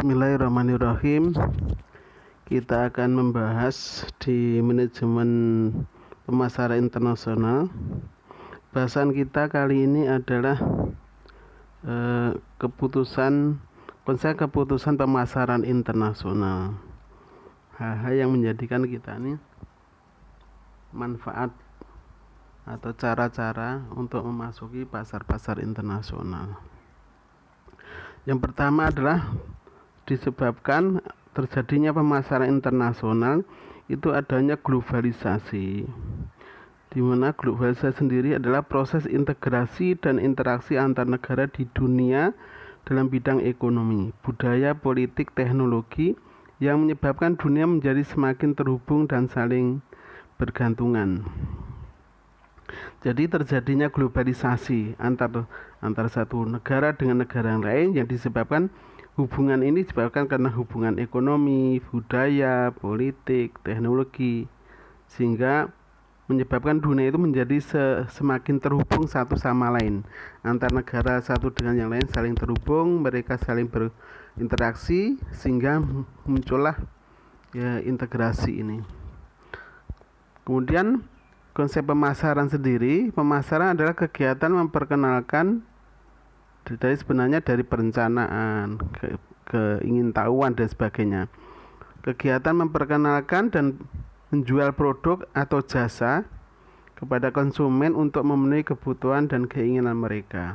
Bismillahirrahmanirrahim. Kita akan membahas di manajemen pemasaran internasional. Bahasan kita kali ini adalah konsep keputusan pemasaran internasional. Hal-hal yang menjadikan kita ini manfaat atau cara-cara untuk memasuki pasar-pasar internasional. Yang pertama adalah disebabkan terjadinya pemasaran internasional itu adanya globalisasi, di mana globalisasi sendiri adalah proses integrasi dan interaksi antar negara di dunia dalam bidang ekonomi, budaya, politik, teknologi yang menyebabkan dunia menjadi semakin terhubung dan saling bergantungan. Jadi terjadinya globalisasi antar satu negara dengan negara lain yang disebabkan hubungan ini disebabkan karena hubungan ekonomi, budaya, politik, teknologi, sehingga menyebabkan dunia itu menjadi semakin terhubung satu sama lain. Antar negara satu dengan yang lain saling terhubung, mereka saling berinteraksi sehingga muncullah integrasi ini. Kemudian konsep pemasaran sendiri, pemasaran adalah kegiatan memperkenalkan dari perencanaan, keingintahuan dan sebagainya. Kegiatan memperkenalkan dan menjual produk atau jasa kepada konsumen untuk memenuhi kebutuhan dan keinginan mereka.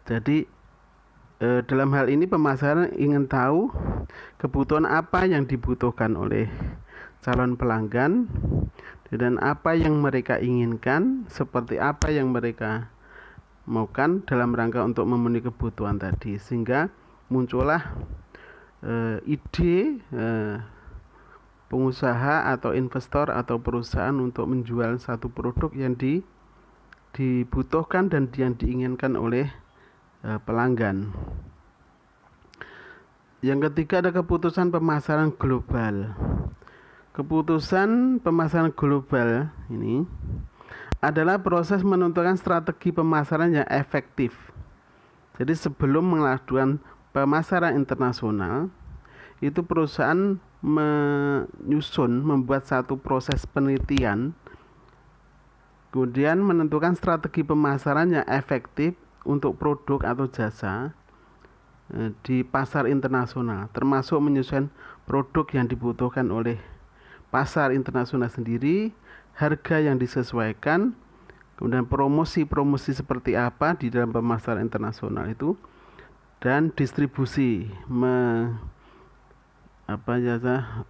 Jadi dalam hal ini pemasaran ingin tahu kebutuhan apa yang dibutuhkan oleh calon pelanggan dan apa yang mereka inginkan, seperti apa yang mereka maukan dalam rangka untuk memenuhi kebutuhan tadi, sehingga muncullah ide pengusaha atau investor atau perusahaan untuk menjual satu produk yang dibutuhkan dan yang diinginkan oleh pelanggan. Yang ketiga ada keputusan pemasaran global. Keputusan pemasaran global ini adalah proses menentukan strategi pemasaran yang efektif. Jadi sebelum melakukan pemasaran internasional, itu perusahaan membuat satu proses penelitian, kemudian menentukan strategi pemasaran yang efektif untuk produk atau jasa di pasar internasional, termasuk menyesuaikan produk yang dibutuhkan oleh pasar internasional sendiri, harga yang disesuaikan, kemudian promosi seperti apa di dalam pemasaran internasional itu, dan distribusi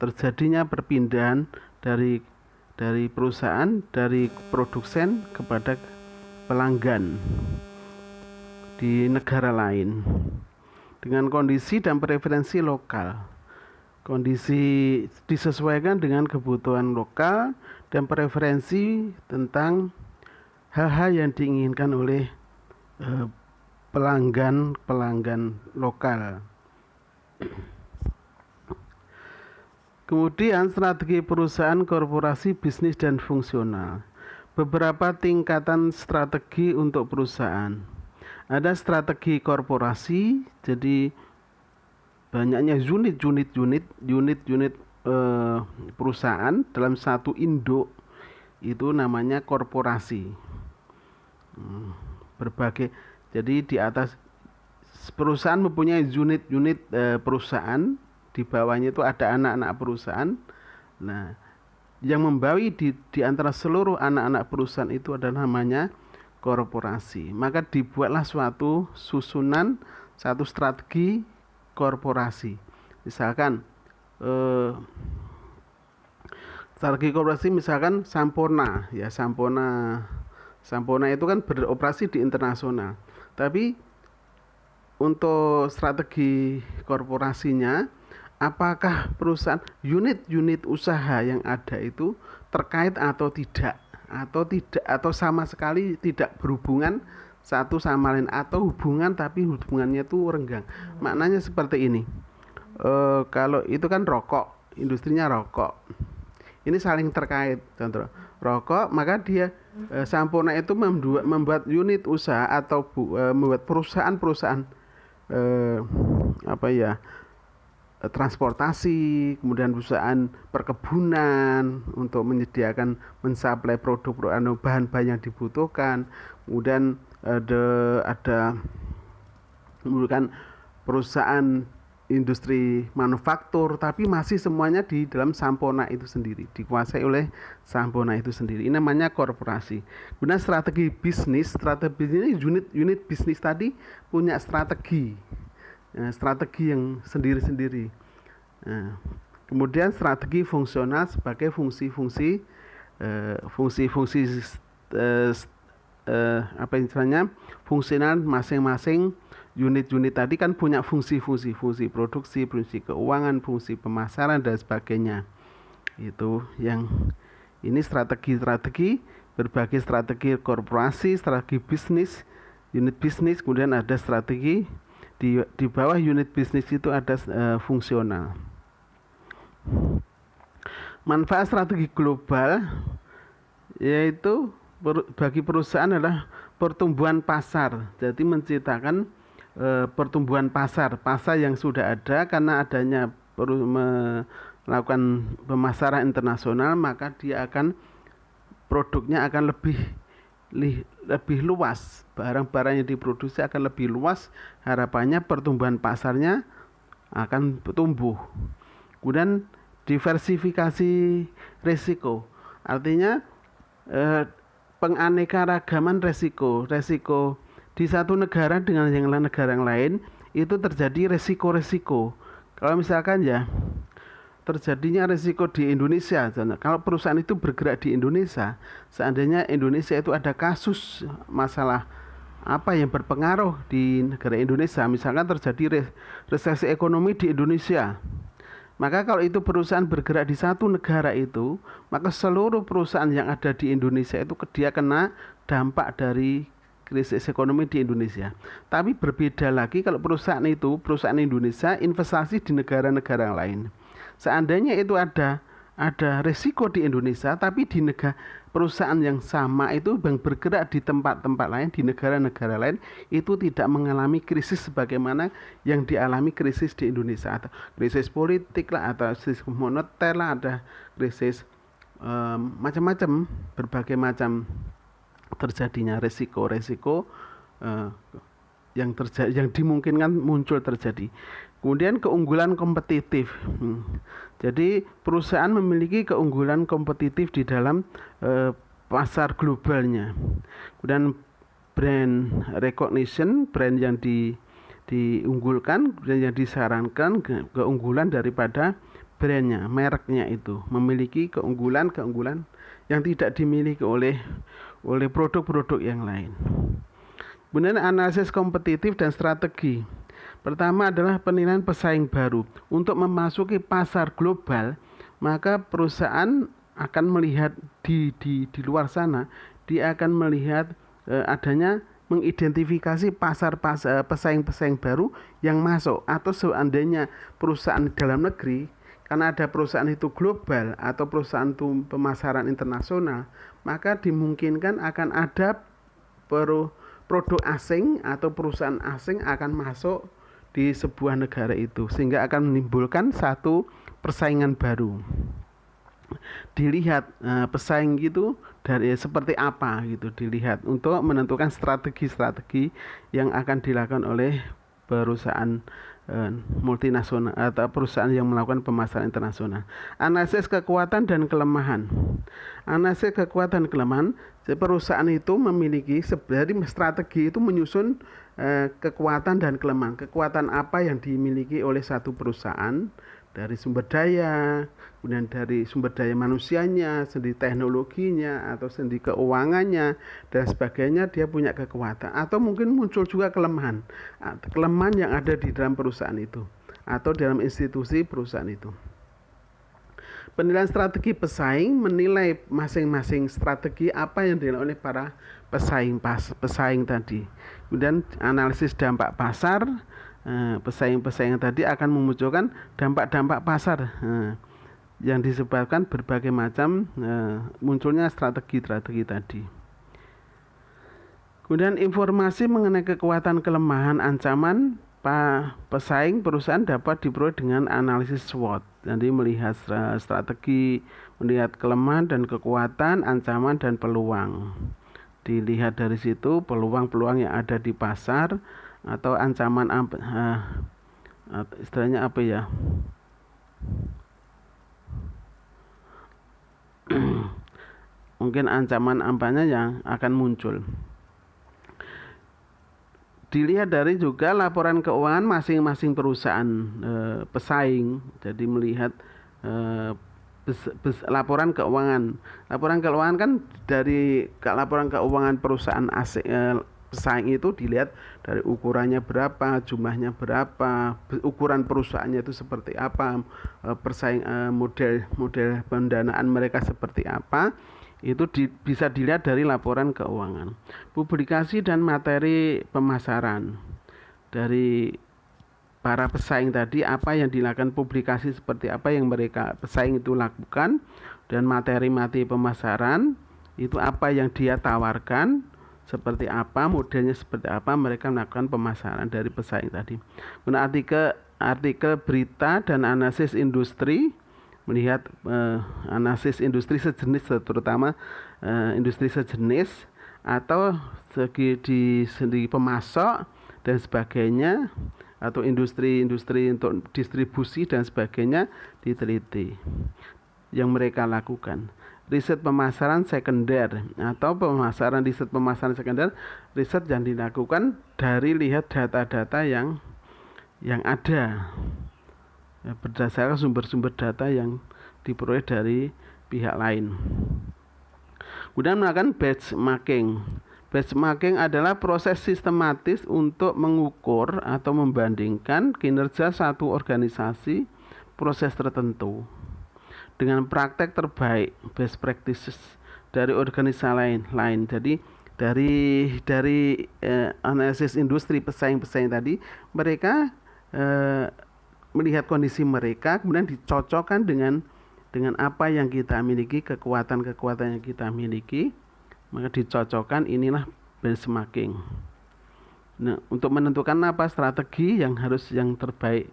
terjadinya perpindahan dari perusahaan, dari produsen kepada pelanggan di negara lain dengan kondisi dan preferensi lokal. Kondisi disesuaikan dengan kebutuhan lokal dan preferensi tentang hal-hal yang diinginkan oleh pelanggan lokal. Kemudian strategi perusahaan, korporasi, bisnis, dan fungsional. Beberapa tingkatan strategi untuk perusahaan. Ada strategi korporasi, jadi banyaknya unit perusahaan dalam satu induk, itu namanya korporasi. Jadi di atas perusahaan mempunyai unit perusahaan, di bawahnya itu ada anak-anak perusahaan. Nah, yang membawahi di antara seluruh anak-anak perusahaan itu adalah namanya korporasi. Maka dibuatlah suatu susunan, satu strategi korporasi. Misalkan strategi korporasi misalkan Sampurna itu kan beroperasi di internasional. Tapi untuk strategi korporasinya, apakah perusahaan unit usaha yang ada itu terkait atau tidak atau sama sekali tidak berhubungan satu sama lain, atau hubungan tapi hubungannya itu renggang. Maknanya seperti ini. Kalau itu kan rokok, industrinya rokok, ini saling terkait. Contoh rokok, maka dia Sampurna itu membuat unit usaha atau membuat perusahaan transportasi, kemudian perusahaan perkebunan untuk menyediakan mensuplai produk bahan-bahan yang dibutuhkan, kemudian ada kemudian perusahaan industri manufaktur, tapi masih semuanya di dalam Sampurna itu sendiri, dikuasai oleh Sampurna itu sendiri. Ini namanya korporasi. Kemudian strategi bisnis ini unit bisnis tadi punya strategi yang sendiri-sendiri. Nah, kemudian strategi fungsional sebagai fungsi-fungsi fungsional masing-masing unit-unit tadi kan punya fungsi produksi, fungsi keuangan, fungsi pemasaran dan sebagainya. Itu yang ini strategi berbagai strategi korporasi, strategi bisnis, unit bisnis, kemudian ada strategi di bawah unit bisnis itu ada fungsional. Manfaat strategi global yaitu bagi perusahaan adalah pertumbuhan pasar. Jadi menciptakan pertumbuhan pasar yang sudah ada karena adanya melakukan pemasaran internasional, maka dia akan produknya akan lebih luas, barang-barang yang diproduksi akan lebih luas, harapannya pertumbuhan pasarnya akan tumbuh. Kemudian diversifikasi risiko, artinya penganekaragaman risiko di satu negara dengan negara yang lain itu terjadi resiko-resiko. Kalau misalkan ya terjadinya risiko di Indonesia, kalau perusahaan itu bergerak di Indonesia, seandainya Indonesia itu ada kasus masalah apa yang berpengaruh di negara Indonesia, misalkan terjadi resesi ekonomi di Indonesia, maka kalau itu perusahaan bergerak di satu negara itu, maka seluruh perusahaan yang ada di Indonesia itu dia kena dampak dari krisis ekonomi di Indonesia. Tapi berbeda lagi kalau perusahaan Indonesia investasi di negara-negara lain. Seandainya itu ada risiko di Indonesia, tapi di perusahaan yang sama itu yang bergerak di tempat-tempat lain, di negara-negara lain, itu tidak mengalami krisis sebagaimana yang dialami krisis di Indonesia. Atau krisis politik lah, atau krisis moneter lah, ada krisis macam-macam, berbagai macam terjadinya resiko-resiko yang dimungkinkan muncul terjadi. Kemudian keunggulan kompetitif. Jadi perusahaan memiliki keunggulan kompetitif di dalam pasar globalnya. Kemudian brand recognition, brand yang diunggulkan dan yang disarankan, keunggulan daripada brandnya, mereknya itu memiliki keunggulan yang tidak dimiliki oleh produk-produk yang lain. Kemudian analisis kompetitif dan strategi. Pertama adalah penilaian pesaing baru. Untuk memasuki pasar global, maka perusahaan akan melihat di luar sana, dia akan melihat adanya mengidentifikasi pesaing-pesaing baru yang masuk, atau seandainya perusahaan dalam negeri, karena ada perusahaan itu global atau perusahaan itu pemasaran internasional, maka dimungkinkan akan ada produk asing atau perusahaan asing akan masuk di sebuah negara itu, sehingga akan menimbulkan satu persaingan baru. Dilihat pesaing gitu dari seperti apa gitu, dilihat untuk menentukan strategi-strategi yang akan dilakukan oleh perusahaan multinasional atau perusahaan yang melakukan pemasaran internasional. Analisis kekuatan dan kelemahan. Analisis kekuatan dan kelemahan, perusahaan itu memiliki sebenarnya strategi itu menyusun kekuatan dan kelemahan. Kekuatan apa yang dimiliki oleh satu perusahaan dari sumber daya, kemudian dari sumber daya manusianya, sendiri teknologinya, atau sendiri keuangannya dan sebagainya, dia punya kekuatan. Atau mungkin muncul juga kelemahan yang ada di dalam perusahaan itu atau dalam institusi perusahaan itu. Penilaian strategi pesaing menilai masing-masing strategi apa yang dilakukan oleh para pesaing tadi. Kemudian analisis dampak pasar, pesaing-pesaing tadi akan memunculkan dampak-dampak pasar yang disebabkan berbagai macam munculnya strategi-strategi tadi. Kemudian informasi mengenai kekuatan, kelemahan, ancaman pesaing perusahaan dapat diperoleh dengan analisis SWOT. Jadi melihat strategi, melihat kelemahan dan kekuatan, ancaman dan peluang. Dilihat dari situ peluang-peluang yang ada di pasar atau ancaman istilahnya apa ya? Mungkin ancaman apanya yang akan muncul. Dilihat dari juga laporan keuangan masing-masing perusahaan pesaing. Jadi melihat laporan keuangan. Laporan keuangan kan dari laporan keuangan perusahaan pesaing itu dilihat dari ukurannya berapa, jumlahnya berapa, ukuran perusahaannya itu seperti apa, model pendanaan mereka seperti apa. Itu bisa dilihat dari laporan keuangan. Publikasi dan materi pemasaran dari para pesaing tadi, apa yang dilakukan, publikasi seperti apa yang mereka pesaing itu lakukan, dan materi-materi pemasaran itu apa yang dia tawarkan, seperti apa, modelnya seperti apa, mereka melakukan pemasaran dari pesaing tadi. Kemudian artikel berita dan analisis industri, melihat analisis industri sejenis, terutama industri sejenis atau di segi pemasok dan sebagainya, atau industri untuk distribusi dan sebagainya diteliti yang mereka lakukan. Riset pemasaran sekunder atau riset pemasaran sekunder, riset yang dilakukan dari lihat data-data yang ada, berdasarkan sumber-sumber data yang diperoleh dari pihak lain. Kemudian melakukan benchmarking. Benchmarking adalah proses sistematis untuk mengukur atau membandingkan kinerja satu organisasi proses tertentu dengan praktek terbaik, best practices dari organisasi lain. Jadi dari analisis industri pesaing-pesaing tadi, mereka melihat kondisi mereka, kemudian dicocokkan dengan apa yang kita miliki, kekuatan-kekuatan yang kita miliki, maka dicocokkan, inilah benchmarking. Nah, untuk menentukan apa strategi yang terbaik,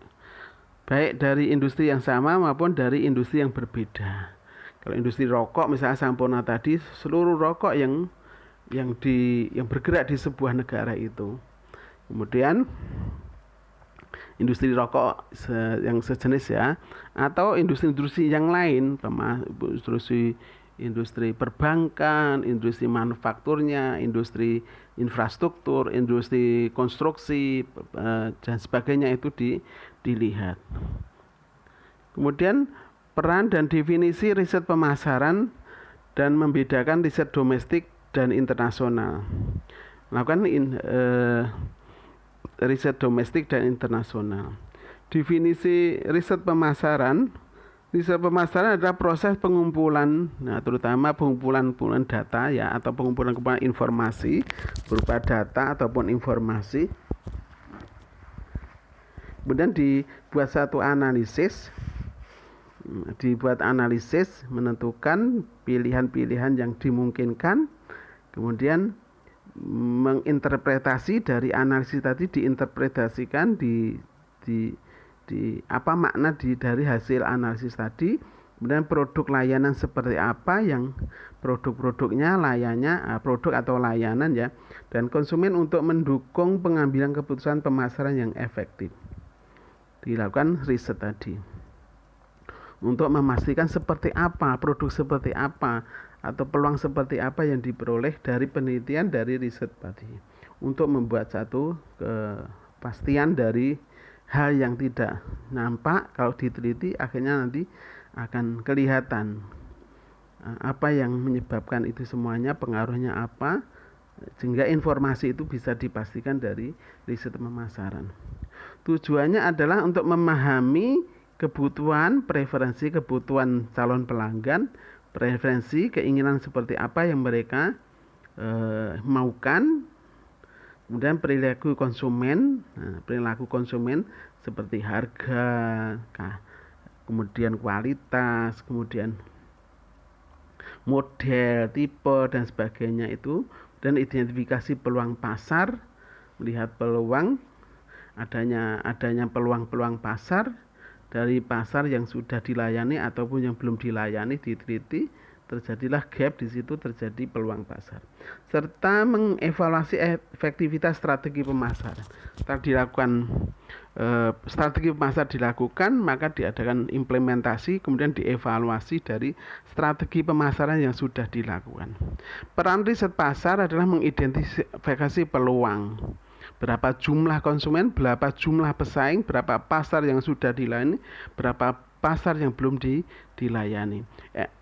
baik dari industri yang sama maupun dari industri yang berbeda. Kalau industri rokok misalnya Sampurna tadi, seluruh rokok yang bergerak di sebuah negara itu. Kemudian industri rokok yang sejenis ya, atau industri-industri yang lain, industri perbankan, industri manufakturnya, industri infrastruktur, industri konstruksi dan sebagainya, itu dilihat. Kemudian peran dan definisi riset pemasaran dan membedakan riset domestik dan internasional. Melakukan riset domestik dan internasional. Definisi riset pemasaran adalah proses pengumpulan, terutama pengumpulan data ya, atau pengumpulan informasi berupa data ataupun informasi. Kemudian dibuat analisis, menentukan pilihan-pilihan yang dimungkinkan, kemudian menginterpretasi dari analisis tadi, diinterpretasikan di apa makna dari hasil analisis tadi, kemudian produk layanan seperti apa yang produk-produknya, produk atau layanan ya, dan konsumen untuk mendukung pengambilan keputusan pemasaran yang efektif. Dilakukan riset tadi untuk memastikan seperti apa, produk seperti apa, atau peluang seperti apa yang diperoleh dari penelitian, dari riset tadi, untuk membuat satu kepastian dari hal yang tidak nampak. Kalau diteliti akhirnya nanti akan kelihatan apa yang menyebabkan itu semuanya, pengaruhnya apa, sehingga informasi itu bisa dipastikan dari riset pemasaran. Tujuannya adalah untuk memahami kebutuhan, preferensi, kebutuhan calon pelanggan, preferensi, keinginan seperti apa yang mereka maukan, kemudian perilaku konsumen seperti harga, kemudian kualitas, kemudian model, tipe dan sebagainya itu, dan identifikasi peluang pasar, melihat peluang adanya peluang-peluang pasar dari pasar yang sudah dilayani ataupun yang belum dilayani, diteliti, terjadilah gap, di situ terjadi peluang pasar. Serta mengevaluasi efektivitas strategi pemasaran. Setelah dilakukan strategi pasar dilakukan, maka diadakan implementasi, kemudian dievaluasi dari strategi pemasaran yang sudah dilakukan. Peran riset pasar adalah mengidentifikasi peluang, berapa jumlah konsumen, berapa jumlah pesaing, berapa pasar yang sudah dilayani, berapa pasar yang belum dilayani.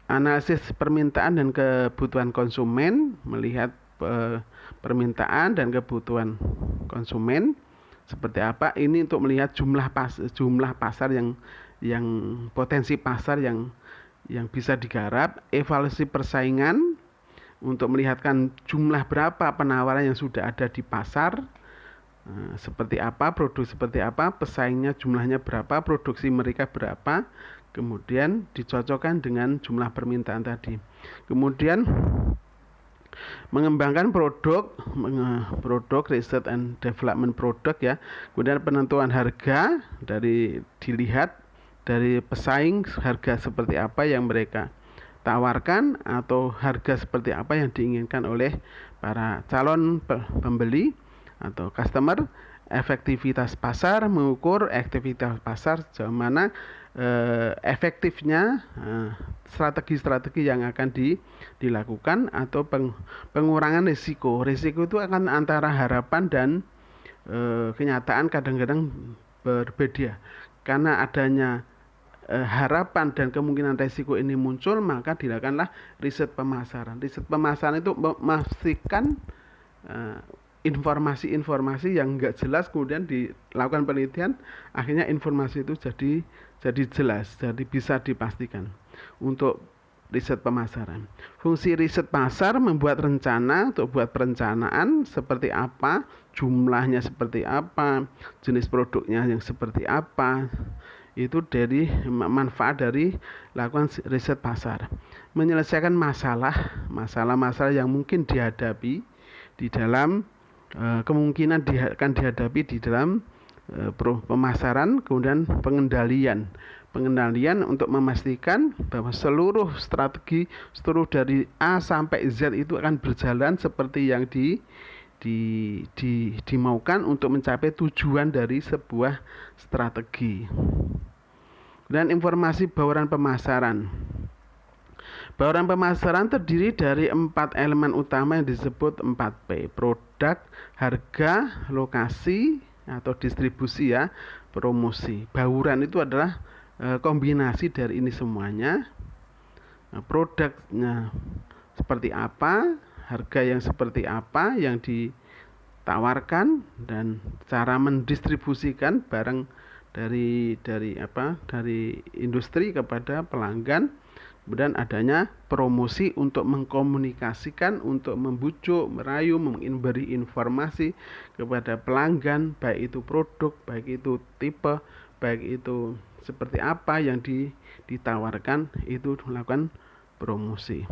Analisis permintaan dan kebutuhan konsumen, melihat permintaan dan kebutuhan konsumen seperti apa, ini untuk melihat jumlah pasar yang potensi pasar yang bisa digarap. Evaluasi persaingan untuk melihatkan jumlah berapa penawaran yang sudah ada di pasar, seperti apa, produk seperti apa, pesaingnya jumlahnya berapa, produksi mereka berapa, kemudian dicocokkan dengan jumlah permintaan tadi. Kemudian mengembangkan produk research and development product ya. Kemudian penentuan harga, dilihat dari pesaing, harga seperti apa yang mereka tawarkan atau harga seperti apa yang diinginkan oleh para calon pembeli atau customer. Efektivitas pasar, mengukur efektivitas pasar sejauh mana efektifnya strategi-strategi yang akan dilakukan, atau pengurangan risiko. Risiko itu akan antara harapan dan kenyataan kadang-kadang berbeda. Karena adanya harapan dan kemungkinan risiko ini muncul, maka dilakukanlah riset pemasaran. Riset pemasaran itu memastikan informasi-informasi yang enggak jelas, kemudian dilakukan penelitian, akhirnya informasi itu jadi jelas, jadi bisa dipastikan untuk riset pemasaran. Fungsi riset pasar membuat rencana, untuk buat perencanaan seperti apa, jumlahnya seperti apa, jenis produknya yang seperti apa. Itu dari manfaat dari lakukan riset pasar. Menyelesaikan masalah yang mungkin dihadapi di dalam kemungkinan akan dihadapi di dalam pemasaran, kemudian pengendalian untuk memastikan bahwa seluruh strategi, seluruh dari A sampai Z itu akan berjalan seperti yang dimaukan untuk mencapai tujuan dari sebuah strategi. Dan informasi bauran pemasaran. Bauran pemasaran terdiri dari 4 elemen utama yang disebut 4P: produk, harga, lokasi atau distribusi ya, promosi. Bauran itu adalah kombinasi dari ini semuanya. Produknya seperti apa, harga yang seperti apa yang ditawarkan, dan cara mendistribusikan barang dari industri kepada pelanggan. Kemudian adanya promosi untuk mengkomunikasikan, untuk membujuk, merayu, memberi informasi kepada pelanggan, baik itu produk, baik itu tipe, baik itu seperti apa yang ditawarkan, itu melakukan promosi.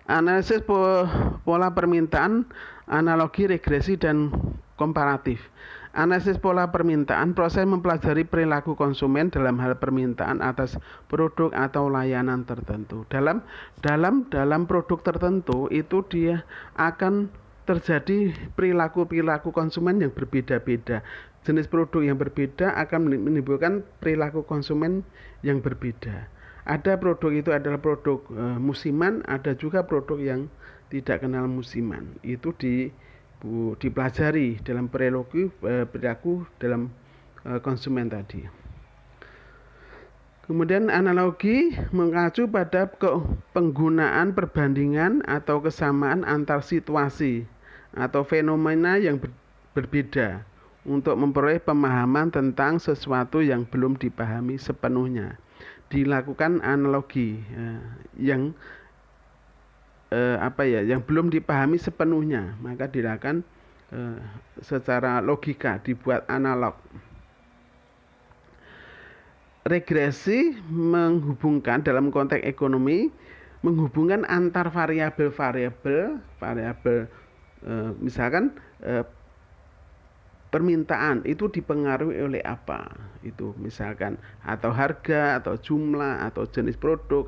Analisis pola permintaan, analogi, regresi, dan komparatif. Analisis pola permintaan, proses mempelajari perilaku konsumen dalam hal permintaan atas produk atau layanan tertentu. Dalam produk tertentu itu dia akan terjadi perilaku konsumen yang berbeda-beda. Jenis produk yang berbeda akan menimbulkan perilaku konsumen yang berbeda. Ada produk itu adalah produk musiman, ada juga produk yang tidak kenal musiman. Itu dipelajari dalam perilaku dalam konsumen tadi. Kemudian analogi mengacu pada penggunaan perbandingan atau kesamaan antar situasi atau fenomena yang berbeda untuk memperoleh pemahaman tentang sesuatu yang belum dipahami sepenuhnya. Dilakukan analogi yang belum dipahami sepenuhnya, maka dilakukan secara logika, dibuat analog. Regresi menghubungkan dalam konteks ekonomi, menghubungkan antar variabel, misalkan permintaan itu dipengaruhi oleh apa? Itu misalkan atau harga atau jumlah atau jenis produk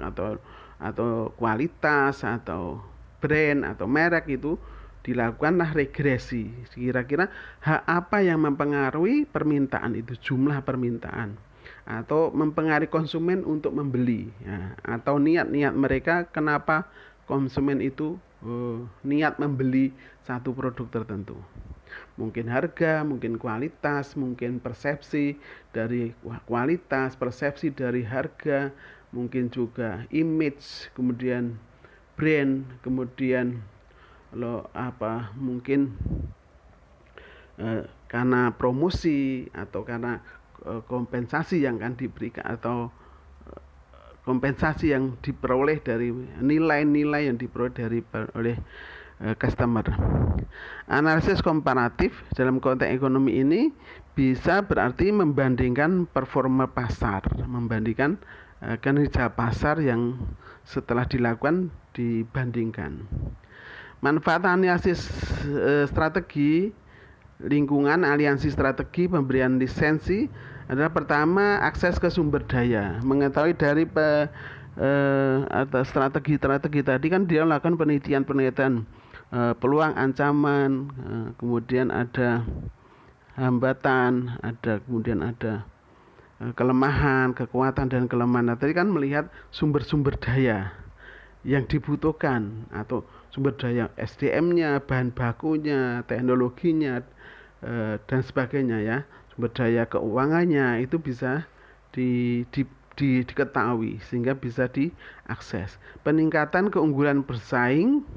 atau kualitas atau brand atau merek, itu dilakukanlah regresi. Kira-kira apa yang mempengaruhi permintaan itu, jumlah permintaan atau mempengaruhi konsumen untuk membeli ya, atau niat-niat mereka kenapa konsumen itu niat membeli satu produk tertentu. Mungkin harga, mungkin kualitas, mungkin persepsi dari kualitas, persepsi dari harga, mungkin juga image, kemudian brand, kemudian mungkin karena promosi atau karena kompensasi yang akan diberikan atau kompensasi yang diperoleh dari nilai-nilai yang diperoleh oleh customer. Analisis komparatif dalam konteks ekonomi ini bisa berarti membandingkan performa pasar, membandingkan kinerja pasar yang setelah dilakukan dibandingkan. Manfaat analisis strategi lingkungan, aliansi strategi pemberian lisensi adalah pertama, akses ke sumber daya. Mengetahui dari atau strategi tadi kan dia melakukan penelitian peluang, ancaman, kemudian ada hambatan, kemudian ada kelemahan, kekuatan dan kelemahan. Nah, tadi kan melihat sumber-sumber daya yang dibutuhkan atau sumber daya SDM-nya, bahan bakunya, teknologinya dan sebagainya ya. Sumber daya keuangannya itu bisa diketahui sehingga bisa diakses. Peningkatan keunggulan bersaing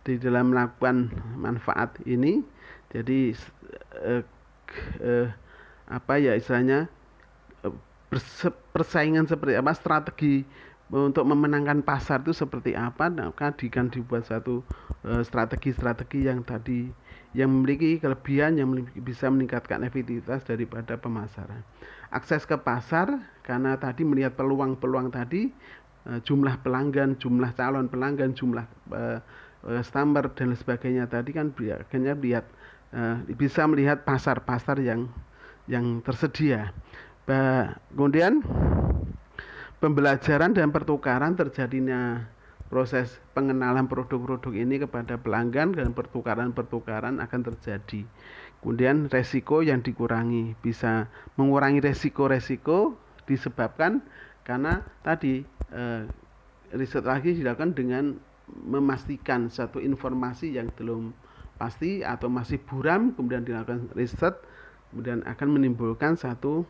di dalam melakukan manfaat ini, jadi istilahnya persaingan seperti apa, strategi untuk memenangkan pasar itu seperti apa, maka dibuat satu strategi-strategi yang tadi yang memiliki kelebihan yang bisa meningkatkan efektivitas daripada pemasaran. Akses ke pasar karena tadi melihat peluang-peluang tadi, jumlah pelanggan, jumlah calon pelanggan, jumlah customer dan sebagainya tadi kan akhirnya bisa melihat pasar-pasar yang tersedia. Kemudian pembelajaran dan pertukaran, terjadinya proses pengenalan produk-produk ini kepada pelanggan dan pertukaran akan terjadi. Kemudian resiko yang dikurangi, bisa mengurangi resiko disebabkan karena tadi riset lagi dilakukan dengan memastikan satu informasi yang belum pasti atau masih buram, kemudian dilakukan riset, kemudian akan menimbulkan suatu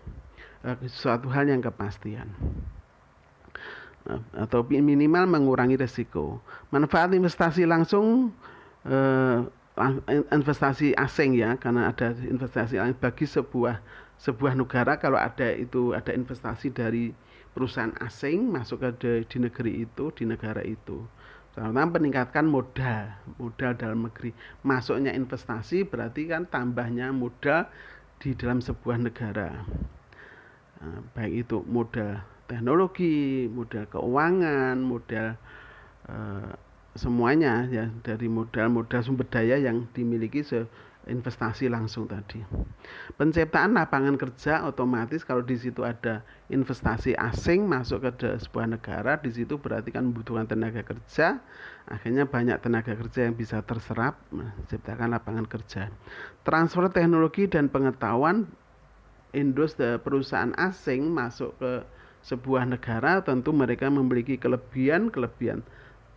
hal yang kepastian atau minimal mengurangi resiko. Manfaat investasi langsung, investasi asing ya, karena ada investasi asing bagi sebuah negara. Kalau ada investasi dari perusahaan asing masuk di negara itu, karena meningkatkan modal dalam negeri. Masuknya investasi berarti kan tambahnya modal di dalam sebuah negara, baik itu modal teknologi, modal keuangan, modal semuanya ya, dari modal sumber daya yang dimiliki investasi langsung tadi. Penciptaan lapangan kerja otomatis kalau di situ ada investasi asing masuk ke sebuah negara, di situ berarti kan membutuhkan tenaga kerja, akhirnya banyak tenaga kerja yang bisa terserap, menciptakan lapangan kerja. Transfer teknologi dan pengetahuan, industri perusahaan asing masuk ke sebuah negara, tentu mereka memiliki kelebihan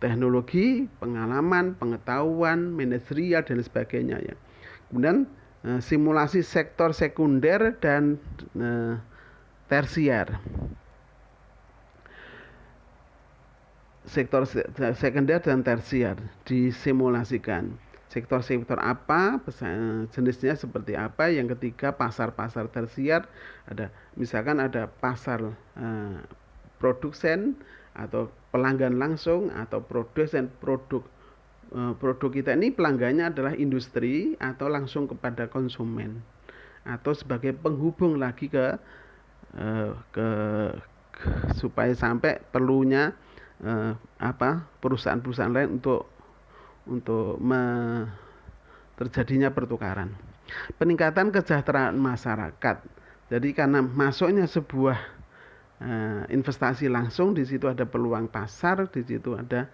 teknologi, pengalaman, pengetahuan, manajerial dan sebagainya ya. Kemudian simulasi sektor sekunder dan tersier. Sektor sekunder dan tersier disimulasikan. Sektor-sektor apa, jenisnya seperti apa. Yang ketiga, pasar-pasar tersier. Misalkan ada pasar produsen atau pelanggan langsung, atau produsen produk kita ini pelanggannya adalah industri atau langsung kepada konsumen, atau sebagai penghubung lagi ke supaya sampai perlunya perusahaan-perusahaan lain untuk terjadinya pertukaran. Peningkatan kesejahteraan masyarakat. Jadi karena masuknya sebuah investasi langsung, di situ ada peluang pasar, di situ ada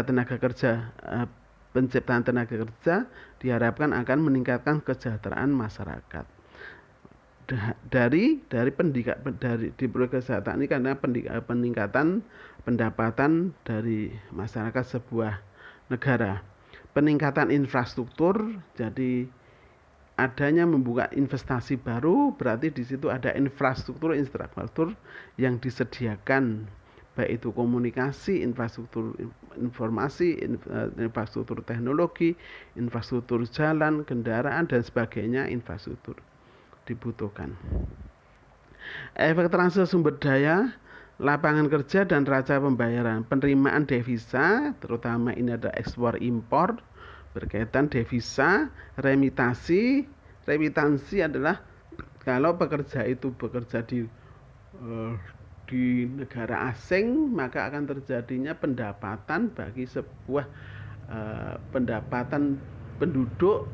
tenaga kerja, penciptaan tenaga kerja diharapkan akan meningkatkan kesejahteraan masyarakat. Dari di proyek kesehatan ini karena peningkatan pendapatan dari masyarakat sebuah negara. Peningkatan infrastruktur, jadi adanya membuka investasi baru, berarti di situ ada infrastruktur yang disediakan, baik itu komunikasi, infrastruktur informasi, infrastruktur teknologi, infrastruktur jalan, kendaraan dan sebagainya, infrastruktur dibutuhkan. Efek transfer sumber daya, lapangan kerja dan raca pembayaran, penerimaan devisa, terutama ini ada ekspor impor, berkaitan devisa, remitansi adalah kalau pekerja itu bekerja di negara asing, maka akan terjadinya pendapatan bagi sebuah pendapatan penduduk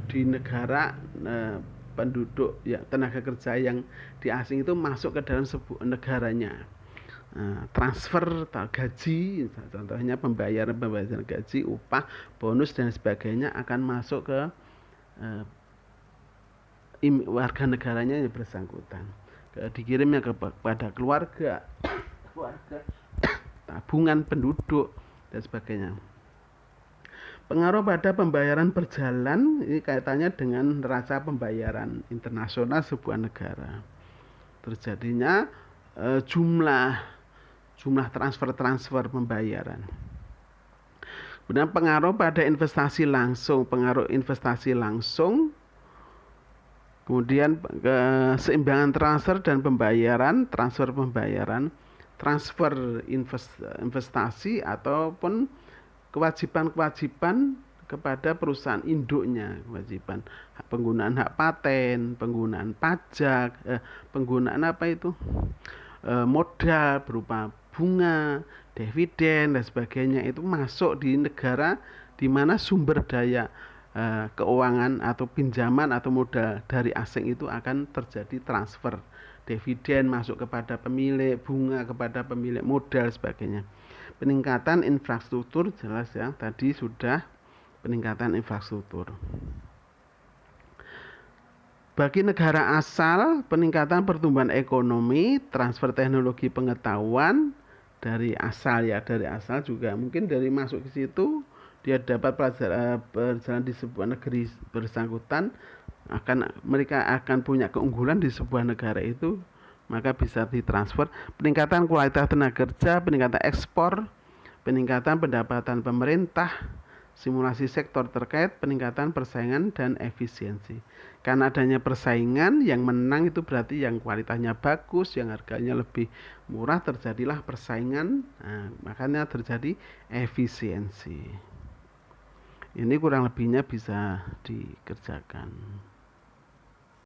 di negara penduduk ya, tenaga kerja yang di asing itu masuk ke dalam sebuah negaranya. Transfer gaji, contohnya pembayaran gaji, upah, bonus dan sebagainya akan masuk ke warga negaranya yang bersangkutan, dikirimnya kepada keluarga tabungan penduduk dan sebagainya. Pengaruh pada pembayaran berjalan, ini kaitannya dengan neraca pembayaran internasional sebuah negara. Terjadinya jumlah transfer pembayaran. Kemudian pengaruh pada investasi langsung, kemudian keseimbangan transfer dan pembayaran, transfer investasi ataupun kewajiban kepada perusahaan induknya, kewajiban penggunaan hak paten, penggunaan pajak, penggunaan modal berupa bunga, dividen dan sebagainya, itu masuk di negara di mana sumber daya keuangan atau pinjaman atau modal dari asing itu akan terjadi transfer. Dividen masuk kepada pemilik, bunga kepada pemilik modal sebagainya. Peningkatan infrastruktur, jelas ya, tadi sudah peningkatan infrastruktur. Bagi negara asal, peningkatan pertumbuhan ekonomi, transfer teknologi pengetahuan dari asal juga, mungkin dari masuk ke situ dia dapat berjalan di sebuah negeri bersangkutan, mereka akan punya keunggulan di sebuah negara itu, maka bisa ditransfer. Peningkatan kualitas tenaga kerja, peningkatan ekspor, peningkatan pendapatan pemerintah, simulasi sektor terkait, peningkatan persaingan dan efisiensi. Karena adanya persaingan, yang menang itu berarti yang kualitasnya bagus, yang harganya lebih murah, terjadilah persaingan, makanya terjadi efisiensi. Ini kurang lebihnya bisa dikerjakan.